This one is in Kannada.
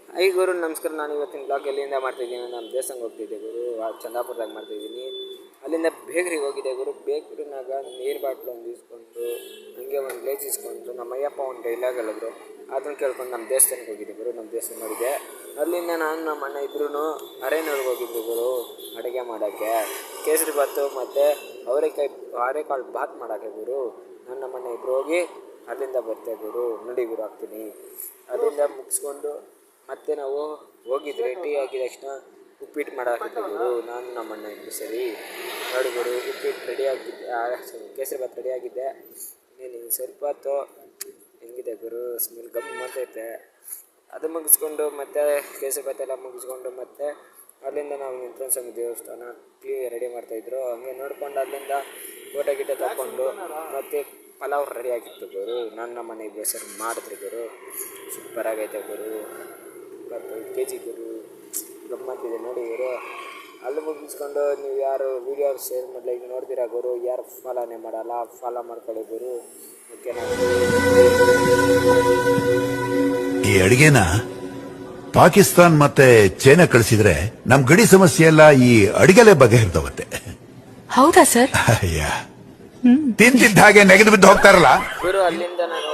ಐ ಗುರು ನಮಸ್ಕಾರ. ನಾನು ಇವತ್ತಿನ ಬ್ಲಾಗ್ ಎಲ್ಲಿಂದ ಮಾಡ್ತಾಯಿದ್ದೀನಿ, ನಮ್ಮ ದೇವಸ್ಥಾನಕ್ಕೆ ಹೋಗ್ತಿದ್ದೆ ಗುರು. ಚಂದಾಪುರದಾಗ ಮಾಡ್ತಾಯಿದ್ದೀನಿ. ಅಲ್ಲಿಂದ ಬೇಕ್ರಿಗೆ ಹೋಗಿದ್ದೆ ಗುರು. ಬೇಕ್ರಿನಾಗ ನೀರು ಬಾಟ್ಲು ಒಂದು ಇಸ್ಕೊಂಡು, ಹಂಗೆ ಒಂದು ಗ್ಲೇಸ್ ಇಸ್ಕೊಂಡು, ನಮ್ಮ ಅಯ್ಯಪ್ಪ ಒಂದು ಡೈಲಾಗ್ ಹೇಳಿದ್ರು, ಅದನ್ನು ಕೇಳ್ಕೊಂಡು ನಮ್ಮ ದೇವಸ್ಥಾನಕ್ಕೆ ಹೋಗಿದ್ದೆ ಗುರು. ನಮ್ಮ ದೇವಸ್ಥಾನ ನೋಡಿದೆ. ಅಲ್ಲಿಂದ ನಾನು ನಮ್ಮ ಅಣ್ಣ ಇಬ್ಬರೂ ಅರೇನವ್ರಿಗೆ ಹೋಗಿದ್ದೆ ಗುರು ಅಡುಗೆ ಮಾಡೋಕ್ಕೆ. ಕೇಸರಿ ಬಾತು ಮತ್ತು ಅವರೆಕಾಳು ಬಾತ್ ಮಾಡೋಕ್ಕೆ ಗುರು. ನಾನು ನಮ್ಮ ಅಣ್ಣ ಇಬ್ಬರು ಹೋಗಿ ಅಲ್ಲಿಂದ ಬರ್ತೆ ಗುರು. ನೋಡಿ ಗುರು ಹಾಕ್ತೀನಿ. ಅಲ್ಲಿಂದ ಮುಗಿಸ್ಕೊಂಡು ಮತ್ತೆ ನಾವು ಹೋಗಿದ್ವಿ. ಟೀ ಆಗಿದ ತಕ್ಷಣ ಉಪ್ಪಿಟ್ಟು ಮಾಡಾಕಿದ್ದೆ ಗುರು. ನಾನು ನಮ್ಮ ಅಣ್ಣ ಇಬ್ಬರು ಸರಿ ನೋಡಿ ಗುರು. ಉಪ್ಪಿಟ್ಟು ರೆಡಿ ಆಗಿದ್ದೆ, ಕೇಸರಿ ಭಾತ್ ರೆಡಿ ಆಗಿದ್ದೆ. ನೀನು ಸ್ವಲ್ಪ ಹೊತ್ತು ಹೆಂಗಿದೆ ಗುರು, ಸ್ಮೆಲ್ ಗಮ್ ಮಾಡ್ತೈತೆ. ಅದು ಮುಗಿಸ್ಕೊಂಡು ಮತ್ತೆ ಕೇಸರಿ ಭಾತ್ ಎಲ್ಲ ಮುಗಿಸ್ಕೊಂಡು ಮತ್ತೆ ಅಲ್ಲಿಂದ ನಾವು ನಿಂತ್ಕೊಂಡು ಸ್ವಾಮಿ ದೇವಸ್ಥಾನ ರೆಡಿ ಮಾಡ್ತಾಯಿದ್ರು. ಹಂಗೆ ನೋಡ್ಕೊಂಡು ಅಲ್ಲಿಂದ ಫೋಟೋ ಗಿಟ ತಗೊಂಡು ಮತ್ತು ಪಲಾವ್ ರೆಡಿ ಆಗಿತ್ತು ಗುರು. ನಾನು ನಮ್ಮ ಮನೆ ಇಬ್ಬರು ಸರಿ ಮಾಡಿದ್ರು ಗುರು. ಸೂಪರಾಗೈತೆ ಗುರು. 25 kg ಗುರು. ಗಮ್ಮತ್ತಿದೆ ನೋಡಿ ಗುರು. ಅಲ್ಲಿ ಮುಗಿಸ್ಕೊಂಡು ನೀವು ಯಾರು ವೀಡಿಯೋ ಶೇರ್ ಮಾಡಲಿ, ಈಗ ನೋಡ್ತೀರಾ ಗುರು, ಯಾರು ಫಾಲೋನೇ ಮಾಡಲ್ಲ, ಫಾಲೋ ಮಾಡ್ಕೊಳ್ಳಿ ಗುರು. ಓಕೆನಾ? ಈ ಅಡಿಗೆನ ಪಾಕಿಸ್ತಾನ್ ಮತ್ತೆ ಚೈನಾ ಕಳಿಸಿದ್ರೆ ನಮ್ ಗಡಿ ಸಮಸ್ಯೆ ಎಲ್ಲ ಈ ಅಡಿಗೆಲೆ ಬಗೆಹರಿದವತ್ತೆ. ಹೌದಾ ಸರ್? ತಿಂತಿದ್ದ ಹಾಗೆ ನೆಗೆದು ಬಿದ್ದು ಹೋಗ್ತಾರಲ್ಲ ಗುರು. ಅಲ್ಲಿಂದ ನಾನು